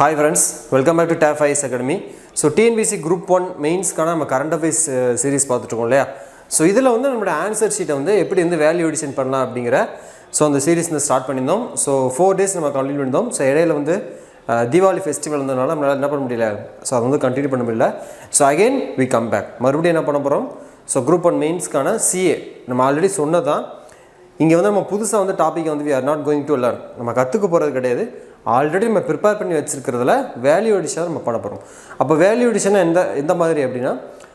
Hi friends, welcome back to TAFIS Academy. So TNPsc Group 1 Mains கான நம்ம current affairs series பார்த்துட்டு இருக்கோம் இல்லையா. ஸோ இதில் வந்து நம்மளோட ஆன்சர் ஷீட்டை வந்து எப்படி வந்து வேல்யூ எடிஷன் பண்ணலாம் அப்படிங்கிற அந்த சீரீஸ் வந்து ஸ்டார்ட் பண்ணியிருந்தோம். ஸோ 4 days நம்ம கம்ப்ளீட் பண்ணியிருந்தோம். ஸோ இடையில வந்து தீபாவளி ஃபெஸ்டிவல் வந்ததுனால நம்மளால் என்ன பண்ண முடியல, ஸோ அதை வந்து கண்டினியூ பண்ண முடியல. So again we come back, மறுபடியும் என்ன பண்ண போகிறோம். ஸோ குரூப் 1 மெயின்ஸ்க்கான சிஏ நம்ம ஆல்ரெடி சொன்னதான். இங்கே வந்து நம்ம புதுசாக வந்து டாப்பிக்கை வந்து we are not going to learn, நம்ம கற்றுக்க போகிறது கிடையாது. ஆல்ரெடி நம்ம ப்ரிப்பேர் பண்ணி வச்சுருக்கிறதுல வேல்யூ எடிஷன் நம்ம பண்ண போகிறோம். அப்போ வேல்யூ எடிஷன் எந்த மாதிரி அப்படின்னா,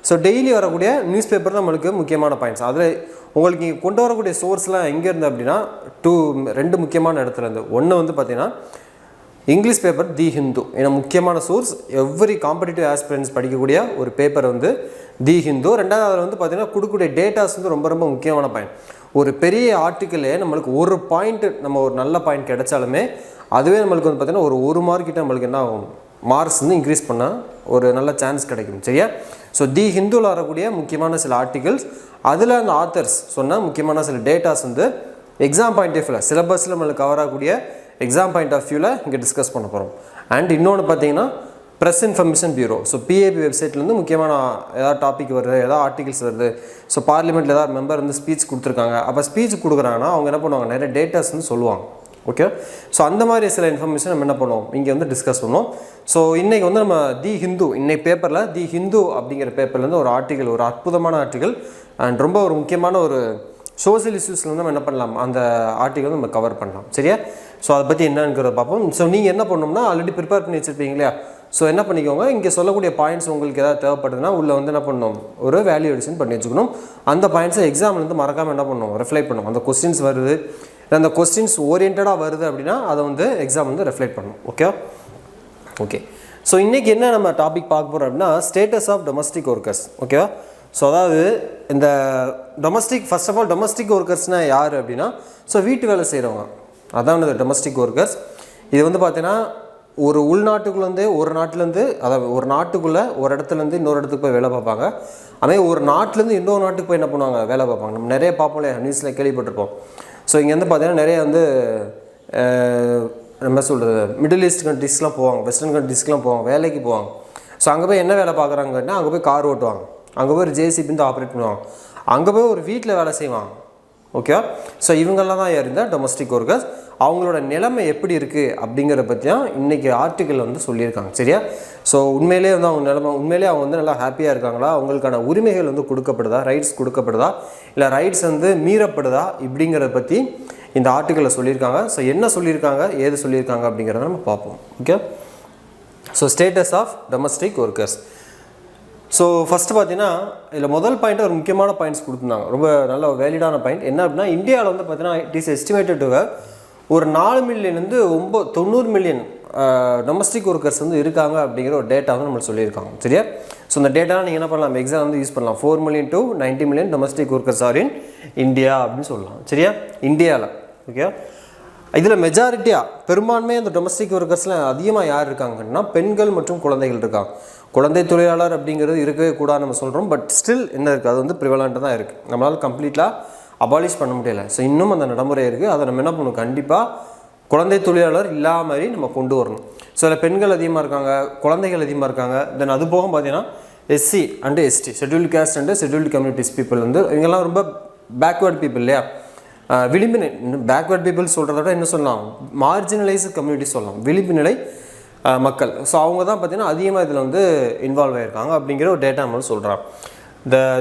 ஸோ டெய்லி வரக்கூடிய நியூஸ் பேப்பர் நம்மளுக்கு முக்கியமான பாயிண்ட்ஸ். அதில் உங்களுக்கு இங்கே கொண்டு வரக்கூடிய சோர்ஸ்லாம் எங்கே இருந்து அப்படின்னா ரெண்டு முக்கியமான இடத்துல இருந்து. ஒன்று வந்து பார்த்திங்கன்னா இங்கிலீஷ் பேப்பர் தி ஹிந்து, ஏன்னா முக்கியமான சோர்ஸ் எவ்ரி காம்படிட்டிவ் ஆஸ்பிரன்ஸ் படிக்கக்கூடிய ஒரு பேப்பர் வந்து தி ஹிந்து. ரெண்டாவது அதில் வந்து பார்த்திங்கன்னா கொடுக்கக்கூடிய டேட்டாஸ் வந்து ரொம்ப ரொம்ப முக்கியமான பாயிண்ட். ஒரு பெரிய ஆர்டிக்கிளே நம்மளுக்கு ஒரு பாயிண்ட், நம்ம ஒரு நல்ல பாயிண்ட் கிடைச்சாலுமே அதுவே நம்மளுக்கு வந்து பார்த்திங்கன்னா ஒரு மார்க்கிட்ட நம்மளுக்கு என்ன ஆகும், மார்க்ஸ் வந்து இன்க்ரீஸ் பண்ணால் ஒரு நல்ல சான்ஸ் கிடைக்கும். சரியா? ஸோ தி ஹிந்துவில் வரக்கூடிய முக்கியமான சில ஆர்டிகல்ஸ், அதில் அந்த ஆத்தர்ஸ் சொன்னால் முக்கியமான சில டேட்டாஸ் வந்து எக்ஸாம் பாயிண்ட் ஆஃப் வியூவில் சிலபஸில் நம்மளுக்கு கவர் ஆகக்கூடிய எக்ஸாம் பாயிண்ட் ஆஃப் வியூவில் இங்கே டிஸ்கஸ் பண்ண போகிறோம். அண்ட் இன்னொன்று பார்த்தீங்கன்னா press information bureau, so PIB வெப்சைட்லேருந்து முக்கியமான ஏதாவது டாபிக் வருது, ஏதாவது ஆர்டிகல்ஸ் வருது, ஸோ பார்லிமெண்ட்டில் ஏதாவது மெம்பர் வந்து ஸ்பீச் கொடுத்துருக்காங்க. அப்போ ஸ்பீச் கொடுக்குறாங்கன்னா அவங்க என்ன பண்ணுவாங்க, நிறைய டேட்டாஸ் வந்து சொல்லுவாங்க. ஓகே, ஸோ அந்த மாதிரி சில இன்ஃபர்மேஷன் நம்ம என்ன பண்ணுவோம், இங்கே வந்து டிஸ்கஸ் பண்ணுவோம். ஸோ இன்றைக்கி வந்து நம்ம தி ஹிந்து, இன்னைக்கு பேப்பரில் தி ஹிந்து அப்படிங்கிற பேப்பர்லேருந்து ஒரு ஆர்டிகல், ஒரு அற்புதமான ஆர்டிகல் அண்ட் ரொம்ப ஒரு முக்கியமான ஒரு சோசியல் இஷ்யூஸ்லேருந்து நம்ம என்ன பண்ணலாம், அந்த ஆர்டிகல் நம்ம கவர் பண்ணலாம். சரியா? ஸோ அதை பற்றி என்னங்கிறத பார்ப்போம். ஸோ நீங்கள் என்ன பண்ணணும்னா ஆல்ரெடி ப்ரிப்பேர் பண்ணி வச்சுருப்பீங்க இல்லையா. ஸோ என்ன பண்ணிக்கோங்க, இங்கே சொல்லக்கூடிய பாயிண்ட்ஸ் உங்களுக்கு ஏதாவது தேவைப்படுதுன்னா உள்ளே வந்து என்ன பண்ணணும், ஒரு வேல்யூ எடிஷன் பண்ணி வச்சுக்கணும். அந்த பாயிண்ட்ஸை எக்ஸாம்லேருந்து மறக்காமல் என்ன பண்ணணும், ரெஃப்ளெக்ட் பண்ணணும். அந்த கொஸ்டின்ஸ் வருது, அந்த கொஸ்டின்ஸ் ஓரியன்டாக வருது அப்படின்னா அதை வந்து எக்ஸாம் வந்து ரெஃப்ளெக்ட் பண்ணணும். ஓகே. ஸோ இன்றைக்கி என்ன நம்ம டாபிக் பார்க்க போகிறோம் அப்படின்னா ஸ்டேட்டஸ் ஆஃப் டொமஸ்டிக் ஒர்க்கர்ஸ். ஓகேவா? ஸோ அதாவது இந்த domestic, first of all domestic ஒர்க்கர்ஸ்னால் யார் அப்படின்னா, ஸோ வீட்டு வேலை செய்கிறவங்க, அதான் இந்த டொமஸ்டிக் ஒர்க்கர்ஸ். இது வந்து பார்த்தீங்கன்னா ஒரு உள்நாட்டுக்குள்ளேருந்து ஒரு நாட்டிலேருந்து, அதாவது ஒரு நாட்டுக்குள்ளே ஒரு இடத்துலேருந்து இன்னொரு இடத்துக்கு போய் வேலை பார்ப்பாங்க. அதே ஒரு நாட்டிலேருந்து இன்னொரு நாட்டுக்கு போய் என்ன பண்ணுவாங்க, வேலை பார்ப்பாங்க. நம்ம நிறைய பார்ப்போம் இல்லையா, நியூஸில் கேள்விப்பட்டிருப்போம். ஸோ இங்கே வந்து பார்த்தீங்கன்னா நிறைய வந்து நம்ம சொல்கிறது மிடில் ஈஸ்ட் கண்ட்ரிஸ்லாம் போவாங்க, வெஸ்டர்ன் கண்ட்ரிஸ்க்கெலாம் போவாங்க, வேலைக்கு போவாங்க. ஸோ அங்கே போய் என்ன வேலை பார்க்குறாங்கன்னா, அங்கே போய் கார் ஓட்டுவாங்க, அங்கே போய் ஒரு ஜேசிபி வந்து ஆப்ரேட் பண்ணுவாங்க, அங்கே போய் ஒரு வீட்டில் வேலை செய்வாங்க. ஓகேவா? ஸோ இவங்கெல்லாம் தான் இருந்தால் டொமஸ்டிக் ஒர்க்கர்ஸ். அவங்களோட நிலைமை எப்படி இருக்குது அப்படிங்கிறத பற்றி தான் இன்றைக்கி ஆர்டிக்கல் வந்து சொல்லியிருக்காங்க. சரியா? ஸோ உண்மையிலே வந்து அவங்க நிலைமை, உண்மையிலே அவங்க வந்து நல்லா ஹாப்பியாக இருக்காங்களா, அவங்களுக்கான உரிமைகள் வந்து கொடுக்கப்படுதா, ரைட்ஸ் கொடுக்கப்படுதா, இல்லை ரைட்ஸ் வந்து மீறப்படுதா, இப்படிங்கிறத பற்றி இந்த ஆர்டிக்கலில் சொல்லியிருக்காங்க. ஸோ என்ன சொல்லியிருக்காங்க, ஏது சொல்லியிருக்காங்க அப்படிங்கிறத நம்ம பார்ப்போம். Okay. So status of domestic workers. So first பார்த்தீங்கன்னா இதில் முதல் பாயிண்ட் ஒரு முக்கியமான பாயிண்ட்ஸ் கொடுத்துருந்தாங்க, ரொம்ப நல்ல வேலிடான பாயிண்ட். என்ன அப்படின்னா இந்தியாவில் வந்து பார்த்தீங்கன்னா இட் இஸ் எஸ்டிமேட்டட் டு ஒரு 4 மில்லியன்லேருந்து 90 மில்லியன் டொமஸ்டிக் ஒர்க்கர்ஸ் வந்து இருக்காங்க அப்படிங்கிற ஒரு டேட்டா வந்து நம்மளுக்கு சொல்லியிருக்காங்க. சரியா? ஸோ இந்த டேட்டா நீங்கள் என்ன பண்ணலாம், எக்ஸாம் வந்து யூஸ் பண்ணலாம். 4 million to 90 million domestic workers R in India அப்படின்னு சொல்லலாம். சரியா? இந்தியாவில். ஓகே. இதில் மெஜாரிட்டியாக பெரும்பான்மையாக இந்த டொமஸ்டிக் ஒர்க்கர்ஸில் அதிகமாக யார் இருக்காங்கன்னா பெண்கள் மற்றும் குழந்தைகள் இருக்காங்க. குழந்தை தொழிலாளர் அப்படிங்கிறது இருக்கவே கூடாது நம்ம சொல்கிறோம், பட் ஸ்டில் என்ன இருக்குது, அது வந்து ப்ரிவலண்ட்டாக தான் இருக்குது. நம்மளால் கம்ப்ளீட்டாக அபாலிஷ் பண்ண முடியலை. ஸோ இன்னும் அந்த நடைமுறை இருக்குது. அதை நம்ம என்ன பண்ணணும், கண்டிப்பாக குழந்தை தொழிலாளர் இல்லாத மாதிரி நம்ம கொண்டு வரணும். ஸோ அதில் பெண்கள் அதிகமாக இருக்காங்க, குழந்தைகள் அதிகமாக இருக்காங்க. தென் அது போக பார்த்தீங்கன்னா SC and ST, scheduled caste and scheduled communities people வந்து இவங்கெல்லாம் ரொம்ப பேக்வேர்ட் பீப்புள் இல்லையா. விளிம்பு பேக்வேர்ட் பீப்புள் சொல்கிறத விட என்ன சொல்லலாம், மார்ஜினலைஸ்டு கம்யூனிட்டி சொல்லலாம், விளிம்பு நிலை மக்கள். ஸோ அவங்க தான் பார்த்தீங்கன்னா அதிகமாக இதில் வந்து இன்வால்வ் ஆகியிருக்காங்க அப்படிங்கிற ஒரு டேட்டா நம்ம சொல்கிறான்.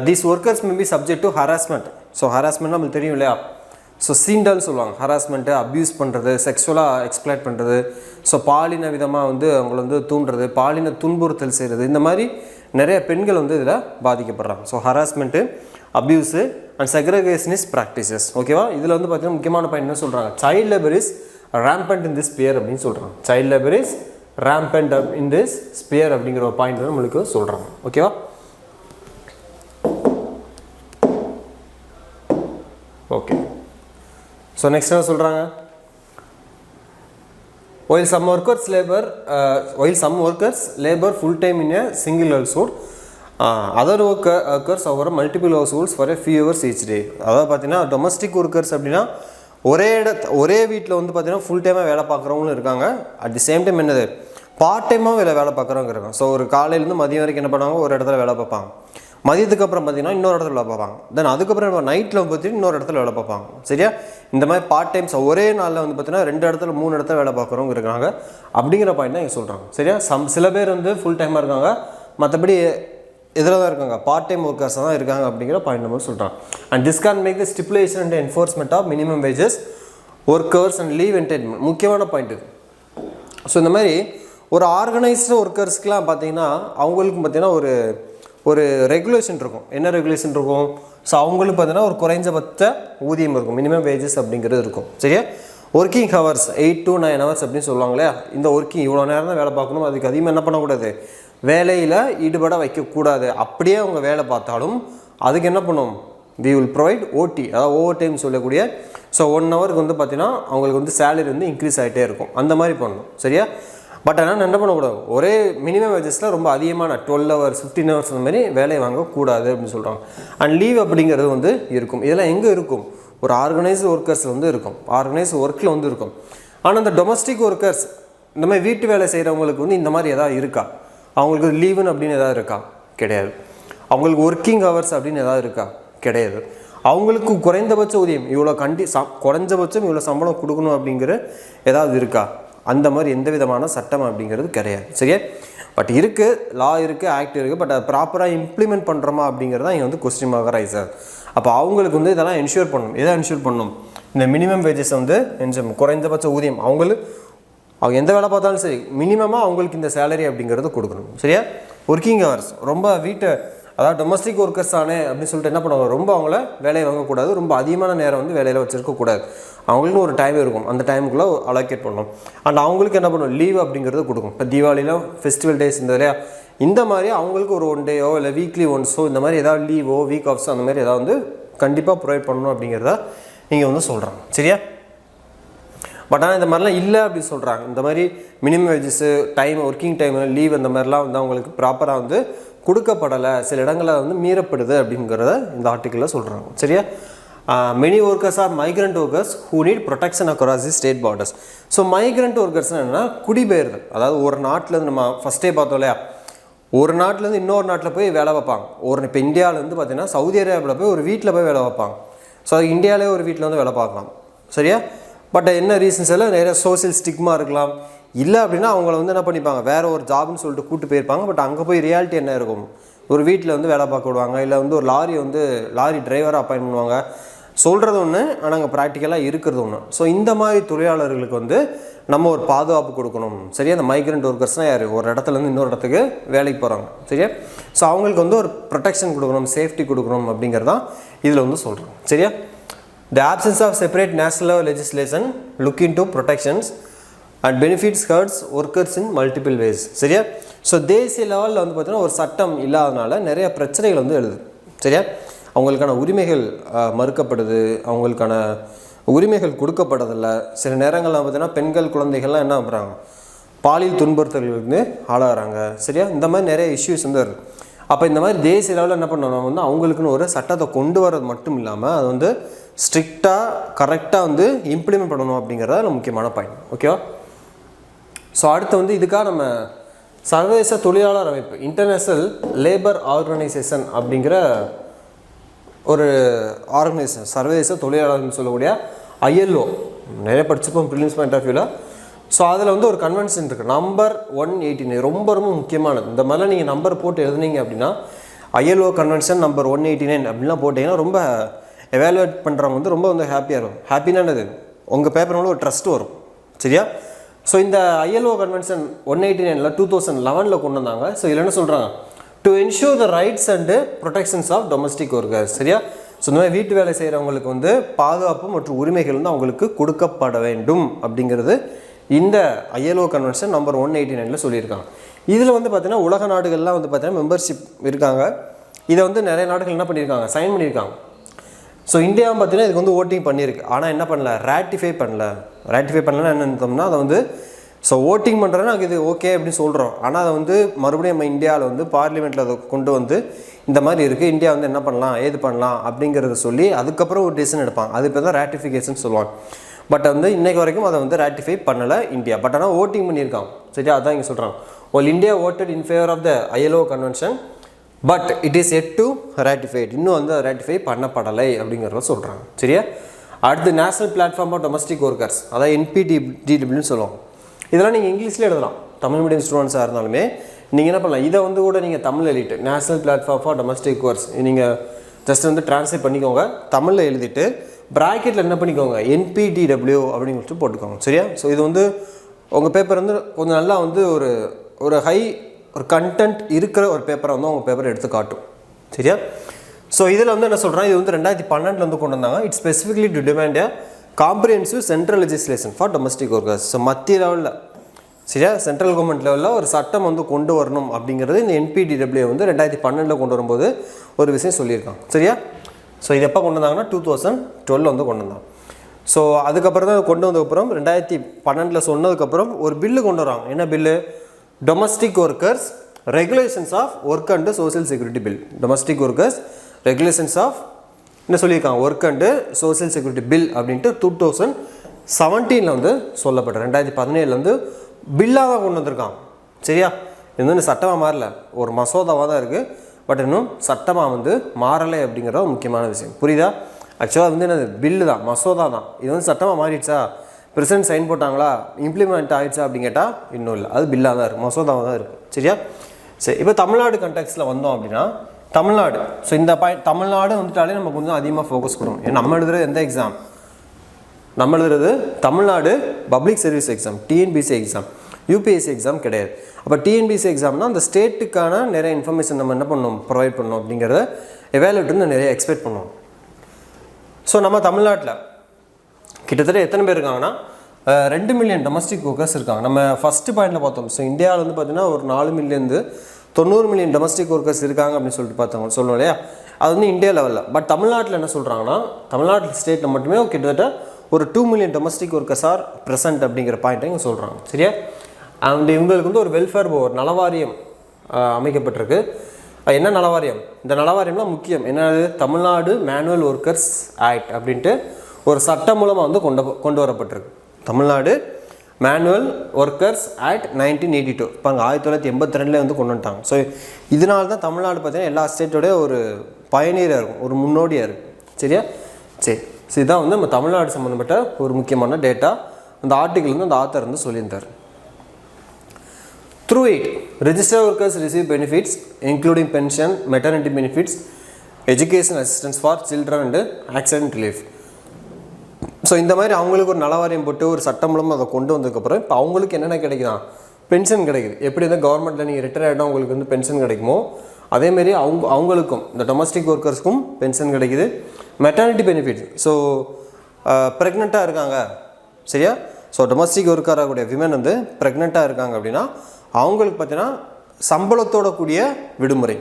These workers may be subject to harassment. So harassment நம்மளுக்கு தெரியும் இல்லையா. ஸோ சீண்டல்னு சொல்லுவாங்க, ஹராஸ்மெண்ட்டு, அப்யூஸ் பண்ணுறது, செக்ஷுவலாக எக்ஸ்ப்ளாய்ட் பண்ணுறது, ஸோ பாலின விதமாக வந்து அவங்கள வந்து தூண்டுறது, பாலின துன்புறுத்தல் செய்கிறது, இந்த மாதிரி நிறைய பெண்கள் வந்து இதில் பாதிக்கப்படுறாங்க. So harassment, abuse and segregationist practices. ஓகேவா? இதில் வந்து பார்த்தீங்கன்னா முக்கியமான பாயிண்ட் என்ன சொல்கிறாங்க, child labour is rampant in this sphere அப்படின்னு சொல்கிறாங்க. Child labour is rampant in this sphere அப்படிங்கிற ஒரு பாயிண்ட் நம்மளுக்கு சொல்கிறாங்க. ஓகேவா? ஓகே. ஸோ நெக்ஸ்ட் என்ன சொல்கிறாங்க, while some workers labor full time in a single household, other workers over multiple households for a few hours each day. அதாவது பார்த்தீங்கன்னா domestic workers அப்படின்னா ஒரே வீட்டில் வந்து பார்த்தீங்கன்னா ஃபுல் டைமாக வேலை பார்க்குறவங்களும் இருக்காங்க. அட் தி சேம் டைம் என்னது பார்ட் டைமாக வேலை பார்க்குறவங்க இருக்காங்க. ஸோ ஒரு காலையிலேருந்து மதியம் வரைக்கும் என்ன பண்ணுவாங்க, ஒரு இடத்துல வேலை பார்ப்பாங்க. மதியத்துக்கு அப்புறம் பார்த்தீங்கன்னா இன்னொரு இடத்துல வேலை பார்ப்பாங்க. தென் அதுக்கப்புறம் நைட்டில் பார்த்தீங்கன்னா இன்னொரு இடத்துல வேலை பார்ப்பாங்க. சரியா? இந்த மாதிரி பார்ட் டைம்ஸ் ஒரே நாளில் வந்து பார்த்தீங்கன்னா 2 இடத்துல 3 இடத்துல வேலை பார்க்குறவங்க இருக்காங்க. அப்படிங்கிற பாயிண்ட் தான் இங்கே சொல்கிறாங்க. சரியா? சில பேர் வந்து ஃபுல் டைமாக இருக்காங்க, மற்றபடி இதில் தான் இருக்காங்க, பார்ட் டைம் ஒர்க்கர்ஸ் தான் இருக்காங்க அப்படிங்கிற பாயிண்ட் நம்ம சொல்கிறாங்க. And this can make the stipulation and enforcement of minimum wages workers and leave entertainment. முக்கியமான பாயிண்ட் இது. ஸோ இந்த மாதிரி ஒரு ஆர்கனைஸ்டு ஒர்க்கர்ஸ்க்கெலாம் பார்த்தீங்கன்னா அவங்களுக்கு பார்த்தீங்கன்னா ஒரு ரெகுலேஷன் இருக்கும். என்ன ரெகுலேஷன் இருக்கும்? ஸோ அவங்களுக்கு பார்த்தீங்கன்னா ஒரு குறைஞ்சபட்ச ஊதியம் இருக்கும், மினிமம் வேஜஸ் அப்படிங்கிறது இருக்கும். சரியா? ஒர்க்கிங் ஹவர்ஸ் 8 to 9 hours அப்படின்னு சொல்லுவாங்களே, இந்த ஒர்க்கிங் இவ்வளோ நேரம் தான் வேலை பார்க்கணும், அதுக்கு அதிகமாக என்ன பண்ணக்கூடாது, வேலையில் ஈடுபட வைக்கக்கூடாது. அப்படியே அவங்க வேலை பார்த்தாலும் அதுக்கு என்ன பண்ணும், வி வில் ப்ரொவைட் ஓடி, அதாவது ஓவர் டைம் சொல்லக்கூடிய. ஸோ 1 ஹவருக்கு வந்து பார்த்தீங்கன்னா அவங்களுக்கு வந்து சேலரி வந்து இன்க்ரீஸ் ஆகிட்டே இருக்கும். அந்த மாதிரி பண்ணணும். சரியா? பட் ஆனால் என்ன பண்ணக்கூடாது, ஒரே மினிமம் வேஜஸில் ரொம்ப அதிகமான 12 hours 15 hours அந்த மாதிரி வேலையை வாங்கக்கூடாது அப்படின்னு சொல்கிறாங்க. அண்ட் லீவ் அப்படிங்கிறது வந்து இருக்கும். இதெல்லாம் எங்கே இருக்கும், ஒரு ஆர்கனைஸ்டு ஒர்க்கர்ஸில் வந்து இருக்கும், ஆர்கனைஸ்டு ஒர்க்கில் வந்து இருக்கும். ஆனால் இந்த டொமஸ்டிக் ஒர்க்கர்ஸ் இந்த மாதிரி வீட்டு வேலை செய்கிறவங்களுக்கு வந்து இந்த மாதிரி எதாவது இருக்கா, அவங்களுக்கு லீவுன்னு அப்படின்னு எதாவது இருக்கா? கிடையாது. அவங்களுக்கு ஒர்க்கிங் ஹவர்ஸ் அப்படின்னு எதாவது இருக்கா? கிடையாது. அவங்களுக்கு குறைந்தபட்ச ஊதியம் இவ்வளோ குறைஞ்சபட்சம் இவ்வளோ சம்பளம் கொடுக்கணும் அப்படிங்கிற ஏதாவது இருக்கா? அந்த மாதிரி எந்த விதமான சட்டம் அப்படிங்கிறது கிடையாது. சரியா? பட் இருக்குது, லா இருக்குது, ஆக்ட் இருக்குது. பட் அதை ப்ராப்பராக இம்ப்ளிமெண்ட் பண்ணுறோமா அப்படிங்கிறது தான் இங்கே வந்து கொஸ்டின் மார்க் ரைஸ் ஆகுது. அப்போ அவங்களுக்கு வந்து இதெல்லாம் என்ஷூர் பண்ணணும். எதை என்ஷூர் பண்ணணும்? இந்த மினிமம் வேஜஸ் வந்து குறைந்தபட்ச ஊதியம் அவங்க எந்த வேலை பார்த்தாலும் சரி மினிமமாக அவங்களுக்கு இந்த சேலரி அப்படிங்கிறது கொடுக்கணும். சரியா? ஒர்க்கிங் ஹவர்ஸ் ரொம்ப அதாவது டொமஸ்டிக் ஒர்க்கர்ஸ் ஆனே அப்படின்னு சொல்லிட்டு என்ன பண்ணுவாங்க, ரொம்ப அவங்கள வேலையை வாங்கக்கூடாது, ரொம்ப அதிகமான நேரம் வந்து வேலையில் வச்சுருக்கக்கூடாது. அவங்களுக்கும் ஒரு டைம் இருக்கும், அந்த டைமுக்குள்ளே அலோகேட் பண்ணணும். அண்ட் அவங்களுக்கு என்ன பண்ணணும், லீவ் அப்படிங்கிறது கொடுக்கும். இப்போ தீபாவளியில் ஃபெஸ்டிவல் டேஸ் இந்த இல்லையா, இந்த மாதிரி அவங்களுக்கு ஒரு 1 டேயோ இல்லை வீக்லி ஒன்ஸோ இந்த மாதிரி ஏதாவது லீவோ வீக் ஆஃப்ஸோ அந்த மாதிரி ஏதாவது வந்து கண்டிப்பாக ப்ரொவைட் பண்ணணும் அப்படிங்கிறத இங்கே வந்து சொல்கிறாங்க. சரியா? பட் ஆனால் இந்த மாதிரிலாம் இல்லை அப்படின்னு சொல்கிறாங்க. இந்த மாதிரி minimum wages time working time leave அந்த மாதிரிலாம் வந்து அவங்களுக்கு ப்ராப்பராக வந்து கொடுக்கப்படலை, சில இடங்களில் வந்து மீறப்படுது அப்படிங்கிறத இந்த ஆர்டிக்கிளில் சொல்கிறாங்க. சரியா? Many workers are migrant workers who need protection across the state borders. So migrant ஒர்க்கர்ஸ்னால் என்னென்னா குடிபெயர்தல். அதாவது ஒரு நாட்டிலேருந்து நம்ம ஃபஸ்ட்டே பார்த்தோம் இல்லையா, ஒரு நாட்டிலேருந்து இன்னொரு நாட்டில் போய் வேலை வைப்பாங்க. இப்போ இந்தியாவிலேருந்து பார்த்தீங்கன்னா சவுதி அரேபியாவில் போய் ஒரு வீட்டில் போய் வேலை வைப்பாங்க. ஸோ இந்தியாவிலே ஒரு வீட்டில் வந்து வேலை பார்க்கலாம். சரியா? பட் என்ன ரீசன்ஸ் எல்லாம் நிறைய சோசியல் ஸ்டிக்மா இருக்கலாம். இல்லை அப்படின்னா அவங்கள வந்து என்ன பண்ணிப்பாங்க, வேறு ஒரு ஜாப்னு சொல்லிட்டு கூப்பிட்டு போயிருப்பாங்க. பட் அங்கே போய் ரியாலிட்டி என்ன இருக்கும், ஒரு வீட்டில் வந்து வேலை பார்க்க விடுவாங்க, இல்லை வந்து ஒரு லாரி டிரைவராக அப்பாயின் பண்ணுவாங்க. சொல்கிறது ஒன்று, ஆனால் அங்கே ப்ராக்டிக்கலாக இருக்கிறது ஒன்று. ஸோ இந்த மாதிரி தொழிலாளர்களுக்கு வந்து நம்ம ஒரு பாதுகாப்பு கொடுக்கணும். சரியா? அந்த மைக்ரண்ட் ஒர்க்கர்ஸ்னால் யார், ஒரு இடத்துலேருந்து இன்னொரு இடத்துக்கு வேலைக்கு போகிறாங்க. சரியா? ஸோ அவங்களுக்கு வந்து ஒரு ப்ரொடெக்ஷன் கொடுக்கணும், சேஃப்டி கொடுக்கணும் அப்படிங்கிறதான் இதில் வந்து சொல்கிறோம். சரியா? The absence of separate national legislation look into protections and benefits hurts workers in multiple ways. சரியா? ஸோ தேசிய லெவலில் வந்து பார்த்தீங்கன்னா ஒரு சட்டம் இல்லாதனால நிறைய பிரச்சனைகள் வந்து எழுது. சரியா? அவங்களுக்கான உரிமைகள் மறுக்கப்படுது, அவங்களுக்கான உரிமைகள் கொடுக்கப்படுறதில்ல. சில நேரங்களில் பார்த்தீங்கன்னா பெண்கள் குழந்தைகள்லாம் என்ன பண்ணுறாங்க, பாலியல் துன்புறுத்தல்களுக்கு ஆளாகிறாங்க. சரியா? இந்த மாதிரி நிறைய இஷ்யூஸ் வந்து வருது. அப்போ இந்த மாதிரி தேசிய லெவலில் என்ன பண்ணணும் வந்து அவங்களுக்குன்னு ஒரு சட்டத்தை கொண்டு வரது மட்டும் இல்லாமல் அது வந்து ஸ்ட்ரிக்டாக கரெக்டாக வந்து இம்ப்ளிமெண்ட் பண்ணணும் அப்படிங்கிறத முக்கியமான பாயிண்ட். ஓகேவா? ஸோ அடுத்து வந்து இதுக்காக நம்ம சர்வதேச தொழிலாளர் அமைப்பு இன்டர்நேஷ்னல் லேபர் ஆர்கனைசேஷன் அப்படிங்கிற ஒரு ஆர்கனைசேஷன், சர்வதேச தொழிலாளர்னு சொல்லக்கூடிய ILO நிறைய படிச்சுப்போம் ப்ரிலிம்ஸ் பாயிண்ட் ஆஃப் வியூவில். ஸோ அதில் வந்து ஒரு கன்வென்ஷன் இருக்குது, நம்பர் 189. ரொம்ப ரொம்ப முக்கியமானது. இந்த மாதிரிலாம் நீங்கள் நம்பர் போட்டு எழுதுனீங்க அப்படின்னா ILO கன்வென்ஷன் நம்பர் 189 அப்படின்லாம் போட்டிங்கன்னா ரொம்ப எவாலுவேட் பண்ணுறவங்க வந்து ரொம்ப வந்து ஹாப்பியாக இருக்கும். ஹாப்பினானது உங்கள் பேப்பர் மேலே ஒரு ட்ரஸ்ட் வரும். சரியா? ஸோ இந்த ILO கன்வென்ஷன் 189 2011 கொண்டு வந்தாங்க. ஸோ இதில் என்ன சொல்கிறாங்க, to ensure the rights and protections of domestic workers. சரியா? ஸோ இந்த மாதிரி வீட்டு வேலை செய்கிறவங்களுக்கு வந்து பாதுகாப்பு மற்றும் உரிமைகள் வந்து அவங்களுக்கு கொடுக்கப்பட வேண்டும் அப்படிங்கிறது இந்த ILO கன்வென்ஷன் நம்பர் 189 சொல்லியிருக்காங்க. இதில் வந்து பார்த்தீங்கன்னா உலக நாடுகள்லாம் வந்து பார்த்தீங்கன்னா மெம்பர்ஷிப் இருக்காங்க. இதை வந்து நிறைய நாடுகள் என்ன பண்ணியிருக்காங்க, சைன் பண்ணியிருக்காங்க. ஸோ இந்தியாவும் பார்த்தீங்கன்னா இதுக்கு வந்து ஓட்டிங் பண்ணியிருக்கு. ஆனால் என்ன பண்ணல, ராட்டிஃபை பண்ணலன்னா என்னன்னா அதை வந்து ஸோ ஓட்டிங் பண்ணுறேன்னா நாங்கள் இது ஓகே அப்படின்னு சொல்கிறோம். ஆனால் அதை வந்து மறுபடியும் நம்ம இந்தியாவில் வந்து பார்லிமெண்ட்டில் அதை கொண்டு வந்து இந்த மாதிரி இருக்குது, இந்தியா வந்து என்ன பண்ணலாம் ஏது பண்ணலாம் அப்படிங்கிறத சொல்லி அதுக்கப்புறம் ஒரு டிசிஷன் எடுப்பாங்க. அது இப்போ தான் ராட்டிஃபிகேஷன் சொல்லுவாங்க. பட் வந்து இன்றைக்கு வரைக்கும் அதை வந்து ராட்டிஃபை பண்ணலை இந்தியா. பட் ஆனால் ஓட்டிங் பண்ணியிருக்காங்க. சரியா? அதான் இங்கே சொல்கிறாங்க. While India voted in favor of the ILO convention, but it is yet to ratified. இன்னும் வந்து ratify பண்ணப்படலை அப்படிங்கிறத சொல்கிறாங்க. சரியா? அடுத்து national platform of domestic workers, அதாவது NPDWன்னு சொல்லுவாங்க. இதெல்லாம் நீங்கள் இங்கிலீஷில் எழுதலாம். தமிழ் மீடியம் ஸ்டூடெண்ட்ஸாக இருந்தாலுமே நீங்கள் என்ன பண்ணலாம், இதை வந்து கூட நீங்கள் தமிழ் எழுதிட்டு national platform for domestic works நீங்கள் ஜஸ்ட் வந்து ட்ரான்ஸ்லேட் பண்ணிக்கோங்க. தமிழில் எழுதிட்டு ப்ராக்கெட்டில் என்ன பண்ணிக்கோங்க, NPDW அப்படின்னு சொல்லிட்டு போட்டுக்கோங்க. சரியா? ஸோ இது வந்து உங்கள் பேப்பர் வந்து கொஞ்சம் நல்லா வந்து ஒரு ஹை ஒரு கண்டென்ட் இருக்கிற ஒரு பேப்பரை வந்து உங்கள் பேப்பரை எடுத்து காட்டும். சரியா? ஸோ இதில் வந்து என்ன சொல்கிறேன், இது வந்து 2012 கொண்டு வந்தாங்க. It's specifically to demand A comprehensive central legislation for domestic workers. So மத்திய லெவலில், சரியா, சென்ட்ரல் கவர்மெண்ட் லெவலில் ஒரு சட்டம் வந்து கொண்டு வரணும் அப்படிங்கிறது இந்த NPDW வந்து 2012 கொண்டு வரும்போது ஒரு விஷயம் சொல்லியிருக்காங்க. சரியா? ஸோ இது எப்போ கொண்டு வந்தாங்கன்னா 2012 வந்து கொண்டு வந்தாங்க. ஸோ அதுக்கப்புறம் தான் கொண்டு வந்ததுக்கப்புறம் 2012 சொன்னதுக்கப்புறம் ஒரு பில்லு கொண்டு வராங்க. என்ன bill? Domestic workers regulations of work and social security bill. Domestic workers regulations of என்ன சொல்லியிருக்காங்க, work and social security bill அப்படின்ட்டு 2017 வந்து சொல்லப்பட்ட 2017 வந்து பில்லாக தான் கொண்டு வந்திருக்காங்க. சரியா? இது வந்து சட்டமாக மாறல, ஒரு மசோதாவாக தான் இருக்குது. பட் இன்னும் சட்டமாக வந்து மாறலை அப்படிங்கிறது முக்கியமான விஷயம். புரியுதா? ஆக்சுவலாக வந்து என்னது, பில்லு தான், மசோதா தான். இது வந்து சட்டமாக மாறிடுச்சா, பிரசிடென்ட் சைன் போட்டாங்களா, இம்ப்ளிமெண்ட் ஆகிடுச்சா அப்படின்னு கேட்டால் இன்னும் இல்லை, அது பில்லாக தான் இருக்குது, மசோதாவாக தான் இருக்குது. சரியா? சரி, இப்போ தமிழ்நாடு கண்டெக்ஸ்டில் வந்தோம் அப்படின்னா தமிழ்நாடு. ஸோ இந்த தமிழ்நாடு வந்துட்டாலே நம்ம கொஞ்சம் அதிகமாக ஃபோக்கஸ் கொடுக்கணும். ஏன்னா நம்ம எழுதுறது எந்த எக்ஸாம், நம்ம எழுதுறது Tamil Nadu public service exam, TNPSC exam, UPSC exam கிடையாது. அப்போ TNPSC எக்ஸாம்னா அந்த ஸ்டேட்டுக்கான நிறைய இன்ஃபர்மேஷன் நம்ம என்ன பண்ணணும், ப்ரொவைட் பண்ணணும் அப்படிங்கிறத எவாலுவேட்டர் நிறைய எக்ஸ்பெக்ட் பண்ணுவோம். ஸோ நம்ம தமிழ்நாட்டில் கிட்டத்தட்ட எத்தனை பேர் இருக்காங்கன்னா 2 மில்லியன் டொமஸ்டிக் ஒர்க்கர்ஸ் இருக்காங்க. நம்ம ஃபஸ்ட்டு பாயிண்டில் பார்த்தோம். ஸோ இந்தியாவில் வந்து பார்த்திங்கன்னா ஒரு 4 மில்லியன் 90 மில்லியன் டொமஸ்டிக் ஒர்க்கர்ஸ் இருக்காங்க அப்படின்னு சொல்லிட்டு பார்த்தோம், சொல்லணும் இல்லையா? அது வந்து இந்தியா லெவலில். பட் தமிழ்நாட்டில் என்ன சொல்கிறாங்கன்னா, தமிழ்நாட்டில் ஸ்டேட்டில் மட்டுமே கிட்டத்தட்ட ஒரு 2 million domestic workers R present அப்படிங்கிற பாயிண்ட்டை இங்கே சொல்கிறாங்க. சரியா? அண்ட் இவங்களுக்கு வந்து ஒரு வெல்ஃபேர் போர்டு நலவாரியம் அமைக்கப்பட்டிருக்கு. என்ன நலவாரியம்? இந்த நலவாரியம்லாம் முக்கியம். என்னது? தமிழ்நாடு மேனுவல் ஒர்க்கர்ஸ் ஆக்ட் அப்படின்ட்டு ஒரு சட்டம் மூலமாக வந்து கொண்டு வரப்பட்டிருக்கு. Tamil Nadu manual workers act 1982. இப்போ அங்கே 1982 வந்து கொண்டு வந்துட்டாங்க. ஸோ இதனால தான் தமிழ்நாடு பார்த்தீங்கன்னா எல்லா ஸ்டேட்டோடைய ஒரு பயணியராக இருக்கும், ஒரு முன்னோடியாக இருக்கும். சரியா? சரி, ஸோ இதுதான் வந்து நம்ம தமிழ்நாடு சம்மந்தப்பட்ட ஒரு முக்கியமான டேட்டா. அந்த ஆர்டிக்கிள் வந்து அந்த ஆத்தர் வந்து சொல்லியிருந்தார். Through it, registered workers receive benefits including pension, maternity benefits, education assistance for children and accident relief. So இந்த மாதிரி அவங்களுக்கு ஒரு நலவாரியம் போட்டு ஒரு சட்டம் மூலமாக அதை கொண்டு வந்ததுக்கப்புறம் இப்போ அவங்களுக்கு என்னென்ன கிடைக்குதா, பென்ஷன் கிடைக்குது. எப்படி வந்து கவர்மெண்ட்டில் நீங்கள் ரிட்டையர் ஆகிட்டோம் உங்களுக்கு வந்து பென்ஷன் கிடைக்குமோ அதேமாரி அவங்களுக்கும் இந்த டொமஸ்டிக் ஒர்க்கர்ஸ்க்கும் பென்ஷன் கிடைக்குது. மெட்டர்னிட்டி பெனிஃபிட்ஸ், ஸோ ப்ரெக்னெண்ட்டாக இருக்காங்க, சரியா? ஸோ டொமஸ்டிக் ஒர்க்கராக கூடிய விமன் வந்து ப்ரெக்னெண்ட்டாக இருக்காங்க அப்படின்னா அவங்களுக்கு பார்த்தீங்கன்னா சம்பளத்தோட கூடிய விடுமுறை,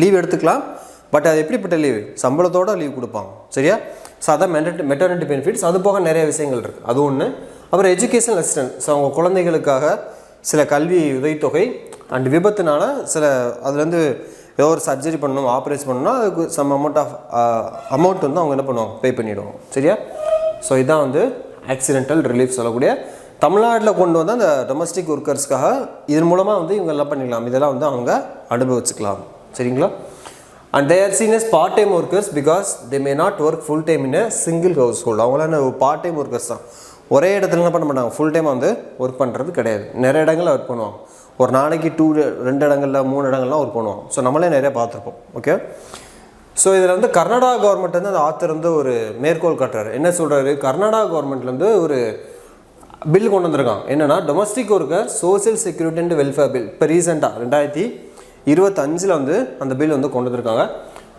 லீவ் எடுத்துக்கலாம். பட் அது எப்படிப்பட்ட லீவு? சம்பளத்தோட லீவ் கொடுப்பாங்க. சரியா? ஸோ அதான் மெட்டர்னிட்டி பெனிஃபிட்ஸ். அது போக நிறைய விஷயங்கள் இருக்குது, அது ஒன்று. அப்புறம் எஜுகேஷனல் அசிஸ்டன்ட், ஸோ அவங்க குழந்தைகளுக்காக சில கல்வி உதவித்தொகை அண்ட் விபத்துனால சில அதுலேருந்து ஏதோ ஒரு சர்ஜரி பண்ணணும், ஆப்ரேஷன் பண்ணணும்னா அதுக்கு சம் அமௌண்ட் வந்து அவங்க என்ன பண்ணுவாங்க, பே பண்ணிவிடுவாங்க. சரியா? ஸோ இதுதான் வந்து ஆக்சிடென்டல் ரிலீஃப் சொல்லக்கூடிய தமிழ்நாட்டில் கொண்டு வந்து அந்த டொமஸ்டிக் ஒர்க்கர்ஸ்க்காக இதன் மூலமாக வந்து இவங்க எல்லாம் பண்ணிக்கலாம், இதெல்லாம் வந்து அவங்க அனுபவிச்சுக்கலாம். சரிங்களா? And they are seen as part-time workers because they may not work full-time in a single household. அவங்களாம் part-time workers தான். ஒரே இடத்துல என்ன பண்ண மாட்டாங்க, ஃபுல் டைம் வந்து ஒர்க் பண்ணுறது கிடையாது. நிறைய இடங்களில் ஒர்க் பண்ணுவாங்க. ஒரு நாளைக்கு 2 இடங்களில் 3 இடங்கள்லாம் ஒர்க் பண்ணுவாங்க. ஸோ நம்மளே நிறைய பார்த்துருப்போம். ஓகே, ஸோ இதில் வந்து கர்நாடகா கவர்மெண்ட் வந்து அந்த ஆத்தர் வந்து ஒரு மேற்கோள் காட்டுறாரு. என்ன சொல்கிறாரு, கர்நாடகா கவர்மெண்ட்லேருந்து ஒரு பில் கொண்டு வந்திருக்காங்க. என்னென்னா domestic worker social security and welfare bill. இப்போ ரீசெண்டாக 2025 வந்து அந்த பில் வந்து கொண்டு வந்திருக்காங்க.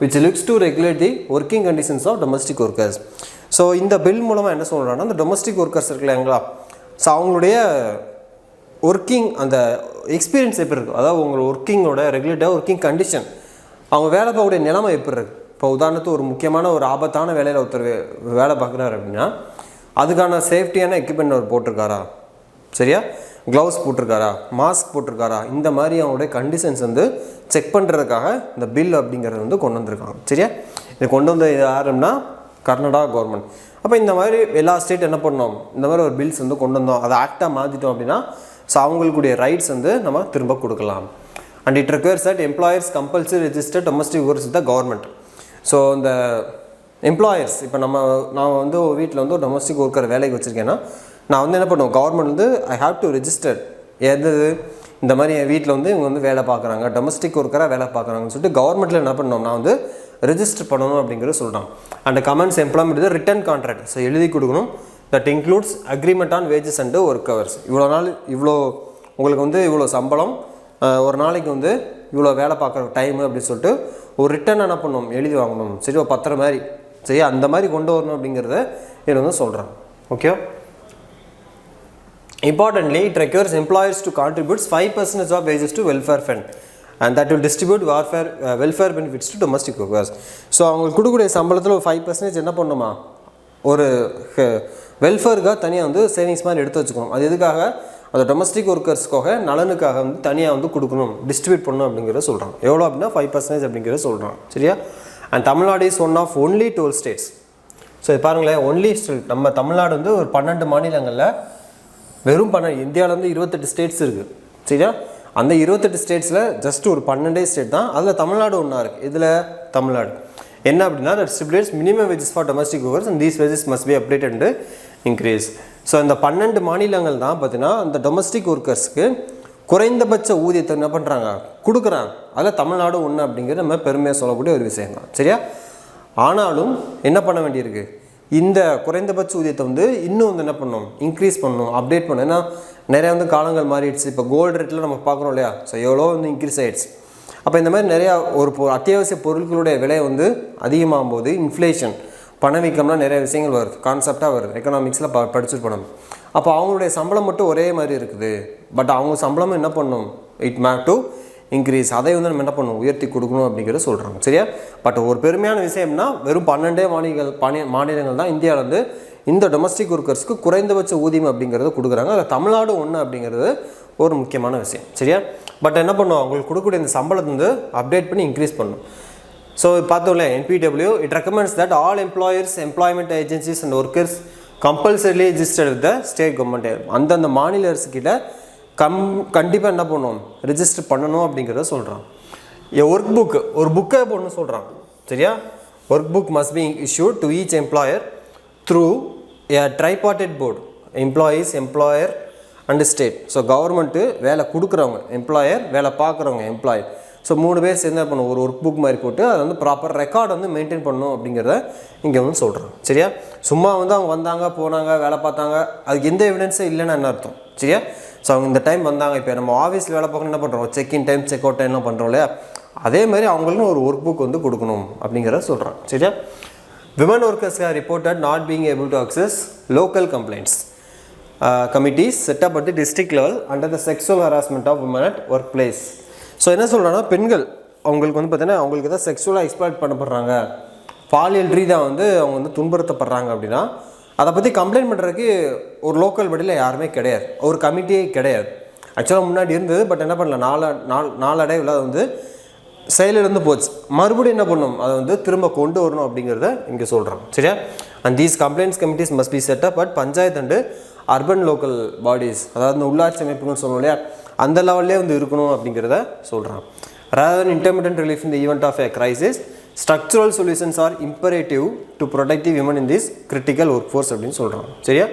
Which looks to regulate the working conditions of domestic workers. So இந்த பில் மூலமாக என்ன சொல்கிறாங்கன்னா, அந்த டொமஸ்டிக் ஒர்க்கர்ஸ் இருக்குல்லைங்களா, ஸோ அவங்களுடைய ஒர்க்கிங் அந்த எக்ஸ்பீரியன்ஸ் எப்படி இருக்குது, அதாவது உங்களோட ஒர்க்கிங்கோட ரெகுலேட்டாக ஒர்க்கிங் கண்டிஷன், அவங்க வேலை பார்க்கக்கூடிய நிலைமை எப்படி இருக்குது. இப்போ உதாரணத்துக்கு ஒரு முக்கியமான ஒரு ஆபத்தான வேலையில் ஒருத்தர் வேலை பார்க்குறாரு அப்படின்னா அதுக்கான சேஃப்டியான எக்யூப்மெண்ட் அவர் போட்டிருக்காரா, சரியா, க்ளவுஸ் போட்டிருக்காரா, மாஸ்க் போட்டிருக்காரா, இந்த மாதிரி அவங்களுடைய கண்டிஷன்ஸ் வந்து செக் பண்ணுறதுக்காக இந்த பில் அப்படிங்கிறது வந்து கொண்டு வந்திருக்காங்க. சரியா, இது கொண்டு வந்த யாருன்னா கர்நாடகா கவர்மெண்ட். அப்போ இந்த மாதிரி எல்லா ஸ்டேட் என்ன பண்ணோம், இந்த மாதிரி ஒரு பில்ஸ் வந்து கொண்டு வந்தோம், அதை ஆக்டாக மாற்றிட்டோம் அப்படின்னா ஸோ அவங்களுக்குடைய ரைட்ஸ் வந்து நம்ம திரும்ப கொடுக்கலாம். And it requires that employers compulsory register domestic workers with the government. So இந்த எம்ப்ளாயர்ஸ் இப்போ நான் வந்து வீட்டில் வந்து ஒரு டொமஸ்டிக் ஒர்க்கர் வேலைக்கு வச்சுருக்கேன்னா நான் வந்து என்ன பண்ணுவேன், கவர்மெண்ட் வந்து ஐ ஹாவ் டு ரெஜிஸ்டர் எது இந்த மாதிரி என் வீட்டில் வந்து இவங்க வந்து வேலை பார்க்குறாங்க, டொமஸ்டிக் ஒர்க்கராக வேலை பார்க்குறாங்கன்னு சொல்லிட்டு கவர்மெண்ட்டில் என்ன பண்ணணும், நான் வந்து ரெஜிஸ்டர் பண்ணணும் அப்படிங்கிறது சொல்கிறான். அண்ட் கமெண்ட்ஸ் எம்ப்ளாய்மெண்ட் இது ரிட்டன் கான்ட்ராக்ட், ஸோ எழுதி கொடுக்கணும். That includes agreement on wages and work hours. இவ்வளோ நாள் இவ்வளோ உங்களுக்கு வந்து இவ்வளோ சம்பளம், ஒரு நாளைக்கு வந்து இவ்வளோ வேலை பார்க்குற டைமு அப்படின்னு சொல்லிட்டு ஒரு ரிட்டன் என்ன பண்ணணும், எழுதி வாங்கணும். சரி, ஒரு பத்திரம் மாதிரி சரி அந்த மாதிரி கொண்டு வரணும் அப்படிங்கிறத இதில் வந்து சொல்கிறாங்க. Okay. Importantly, it requires employers to contribute 5% of wages to welfare fund and that will distribute welfare benefits to domestic workers. So அவங்களுக்கு கொடுக்கக்கூடிய சம்பளத்தில் ஒரு 5% என்ன பண்ணணுமா, ஒரு வெல்ஃபேருக்காக தனியாக வந்து சேவிங்ஸ் மாதிரி எடுத்து வச்சுக்கணும். அது எதுக்காக, அந்த டொமஸ்டிக் ஒர்க்கர்ஸ்க்காக நலனுக்காக வந்து தனியாக வந்து கொடுக்கணும், டிஸ்ட்ரிபியூட் பண்ணணும் அப்படிங்கிறத சொல்கிறான். எவ்வளோ அப்படின்னா 5% அப்படிங்கிறத சொல்கிறான். சரியா. And Tamil Nadu is one of only 12 states. So இது பாருங்களேன், ஒன்லி ஸ்டேட் நம்ம தமிழ்நாடு வந்து ஒரு 12 மாநிலங்களில் வெறும் இந்தியாவில் வந்து 28 ஸ்டேட்ஸ் இருக்குது. சரியா. அந்த 28 ஸ்டேட்ஸில் ஜஸ்ட் ஒரு 12 ஸ்டேட் தான், அதில் தமிழ்நாடு ஒன்றா இருக்குது. இதில் தமிழ்நாடு என்ன அப்படின்னா, that stipulates minimum wages for domestic workers and these wages must be update and increase. So இந்த 12 மாநிலங்கள் தான் பார்த்தீங்கன்னா அந்த டொமஸ்டிக் ஒர்க்கர்ஸ்க்கு குறைந்தபட்ச ஊதியத்தை என்ன பண்ணுறாங்க, கொடுக்குறாங்க. அதில் தமிழ்நாடு ஒன்று அப்படிங்கிறது நம்ம பெருமையாக சொல்லக்கூடிய ஒரு விஷயம் தான். சரியா. ஆனாலும் என்ன பண்ண வேண்டியிருக்கு, இந்த குறைந்தபட்ச ஊதியத்தை வந்து இன்னும் வந்து என்ன பண்ணணும், இன்க்ரீஸ் பண்ணணும், அப்டேட் பண்ணணும். ஏன்னா நிறையா வந்து காலங்கள் மாறிடுச்சு. இப்போ கோல்டு ரேட்டில் நம்ம பார்க்குறோம் இல்லையா, ஸோ எவ்வளோ வந்து இன்க்ரீஸ் ஆகிடுச்சு. அப்போ இந்த மாதிரி நிறையா ஒரு அத்தியாவசிய பொருட்களுடைய விலை வந்து அதிகமாகும் போது இன்ஃப்ளேஷன், பணவீக்கம்லாம் நிறைய விஷயங்கள் வருது, கான்செப்டாக வருது, எக்கனாமிக்ஸில் படிச்சுட்டு போனோம். அப்போ அவங்களுடைய சம்பளம் மட்டும் ஒரே மாதிரி இருக்குது, பட் அவங்க சம்பளமும் என்ன பண்ணணும், இட் மேக் டு இன்க்ரீஸ், அதை வந்து நம்ம என்ன பண்ணணும், உயர்த்தி கொடுக்கணும் அப்படிங்கிறத சொல்கிறாங்க. சரியா. பட் ஒரு பெருமையான விஷயம்னா வெறும் 12 மாநிலங்கள் தான் இந்தியாவில் வந்து இந்த டொமஸ்டிக் ஒர்க்கர்ஸ்க்கு குறைந்தபட்ச ஊதியம் அப்படிங்கிறத கொடுக்குறாங்க. அதில் தமிழ்நாடு ஒன்று அப்படிங்கிறது ஒரு முக்கியமான விஷயம். சரியா. பட் என்ன பண்ணுவோம், அவங்களுக்கு கொடுக்கக்கூடிய இந்த சம்பளத்தை வந்து அப்டேட் பண்ணி இன்க்ரீஸ் பண்ணணும். ஸோ பார்த்தோம்ல, NPW it recommends that all employers, employment agencies and workers compulsorily registered with the state government. அந்தந்த மாநில அரசுக்கிட்ட கண்டிப்பாக என்ன பண்ணணும், ரெஜிஸ்டர் பண்ணணும் அப்படிங்கிறத சொல்கிறான். ஒரு புக்கை ஒன்று சொல்கிறான். சரியா. Work book must be issued to each employer through a tripartite board, employees, employer and state. So government வேலை கொடுக்குறவங்க எம்ப்ளாயர், வேலை பார்க்குறவங்க எம்ப்ளாயர், ஸோ 3 பேர் சேர்ந்து என்ன பண்ணுவோம், ஒரு ஒர்க் புக் மாதிரி போட்டு அதை வந்து ப்ராப்பர் ரெக்கார்டு வந்து மெயின்டைன் பண்ணணும் அப்படிங்கிறத இங்கே வந்து சொல்கிறோம். சரியா. சும்மா வந்து அவங்க வந்தாங்க போனாங்க வேலை பார்த்தாங்க, அதுக்கு எந்த எவிடன்ஸே இல்லைன்னு என்ன அர்த்தம். சரியா. ஸோ அவங்க இந்த டைம் வந்தாங்க, இப்போ நம்ம ஆஃபீஸில் வேலை பார்க்கணும் என்ன பண்ணுறோம், செக்இன் டைம் செக் அவுட் டைம்லாம் பண்ணுறோம் இல்லையா, அதே மாதிரி அவங்களுக்கும் ஒரு ஒர்க் புக் வந்து கொடுக்கணும் அப்படிங்கிறத சொல்கிறான். சரியா. Women workers are reported not being able to access local complaints committees set up at the district level under the sexual harassment of women at work place. So என்ன சொல்கிறாங்கன்னா, பெண்கள் அவங்களுக்கு வந்து பார்த்தீங்கன்னா அவங்களுக்கு எதாவது செக்ஷுவலாக எக்ஸ்ப்ளாய்ட் பண்ணப்படுறாங்க, பாலியல் ரீதியாக வந்து அவங்க வந்து துன்புறுத்தப்படுறாங்க அப்படின்னா அதை பற்றி கம்ப்ளைண்ட் பண்ணுறதுக்கு ஒரு லோக்கல் பாடியில் யாருமே கிடையாது, ஒரு கமிட்டியே கிடையாது. ஆக்சுவலாக முன்னாடி இருந்தது, பட் என்ன பண்ணல, நாளடைவில் அது வந்து செயலிழந்து போச்சு. மறுபடியும் என்ன பண்ணணும், அதை வந்து திரும்ப கொண்டு வரணும் அப்படிங்கிறத இங்கே சொல்கிறாங்க. சரியா. And these complaints committees must be set up at panchayat and urban local bodies, அதாவது இந்த உள்ளாட்சி அமைப்புன்னு சொல்லணும் இல்லையா, அந்த லெவல்லே வந்து இருக்கணும் அப்படிங்கிறத சொல்கிறான். rather than intermittent relief in the event of a crisis, structural solutions are imperative to protect the women in this critical workforce அப்படின்னு சொல்கிறான். சரியா.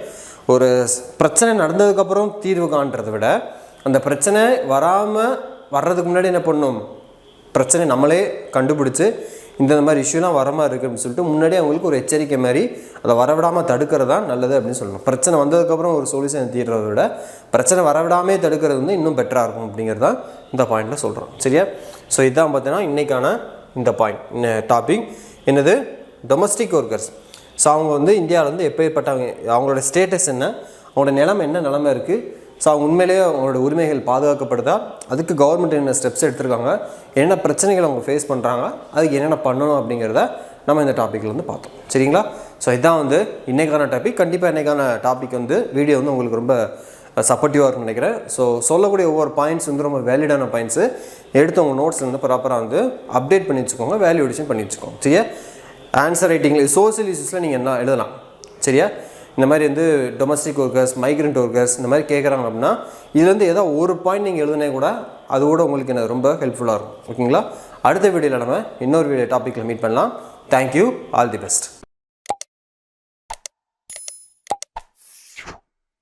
ஒரு பிரச்சனை நடந்ததுக்கப்புறம் தீர்வு காண்றதை விட அந்த பிரச்சனை வர்றதுக்கு முன்னாடி என்ன பண்ணணும், பிரச்சனை நம்மளே கண்டுபிடிச்சி இந்த மாதிரி இஷ்யூலாம் வர மாதிரி இருக்குது அப்படின்னு சொல்லிட்டு முன்னாடியே அவங்களுக்கு ஒரு எச்சரிக்கை மாதிரி அதை வரவிடாமல் தடுக்கிறது தான் நல்லது அப்படின்னு சொல்லணும். பிரச்சனை வந்ததுக்கப்புறம் ஒரு சொல்யூஷன் தீர்றதை விட பிரச்சனை வரவிடாமே தடுக்கிறது வந்து இன்னும் பெட்டராக இருக்கும் அப்படிங்கிறது தான் இந்த பாயிண்டில் சொல்கிறோம். சரியா. ஸோ இதுதான் பார்த்தீங்கன்னா இன்றைக்கான இந்த பாயிண்ட் டாபிக் என்னது, டொமஸ்டிக் ஒர்க்கர்ஸ். ஸோ அவங்க வந்து இந்தியாவில் வந்து எப்பேற்பட்டவங்க, அவங்களோட ஸ்டேட்டஸ் என்ன, அவங்களோட நிலைமை என்ன நிலைமை இருக்குது, ஸோ அவங்க உண்மையிலேயே அவங்களோட உரிமைகள் பாதுகாக்கப்படுதா, அதுக்கு கவர்மெண்ட் என்ன ஸ்டெப்ஸ் எடுத்துருக்காங்க, என்ன பிரச்சனைகள் அவங்க ஃபேஸ் பண்ணுறாங்க, அதுக்கு என்னென்ன பண்ணணும் அப்படிங்கிறத நம்ம இந்த டாப்பிக்கில் வந்து பார்த்தோம். சரிங்களா. ஸோ இதுதான் வந்து இன்றைக்கான டாபிக். கண்டிப்பாக இன்றைக்கான டாபிக் வந்து வீடியோ வந்து உங்களுக்கு ரொம்ப சப்போர்ட்டிவாக இருக்குன்னு நினைக்கிறேன். ஸோ சொல்லக்கூடிய ஒவ்வொரு பாயிண்ட்ஸ் வந்து ரொம்ப வேலிடான பாயிண்ட்ஸு எடுத்து உங்கள் நோட்ஸில் வந்து ப்ராப்பராக வந்து அப்டேட் பண்ணி வச்சுக்கோங்க, வேல்யூ எடிஷன் பண்ணி வச்சுக்கோங்க. சரியா. ஆன்சர் ரைட்டிங்கில் சோசியல் இஷ்யூஸில் நீங்கள் என்ன எழுதலாம். சரியா. இந்த மாதிரி வந்து டொமஸ்டிக் ஒர்க்கர்ஸ், மைக்ரண்ட் ஒர்க்கர்ஸ் இந்த மாதிரி கேட்குறாங்க அப்படின்னா இதுலேருந்து ஏதோ ஒரு பாயிண்ட் நீங்கள் எழுதுனே கூட அது கூட உங்களுக்கு எனக்கு ரொம்ப ஹெல்ப்ஃபுல்லாக இருக்கும். ஓகேங்களா? அடுத்த வீடியோவில் நம்ம இன்னொரு வீடியோ டாப்பிக்கில் மீட் பண்ணலாம். தேங்க்யூ. All the best.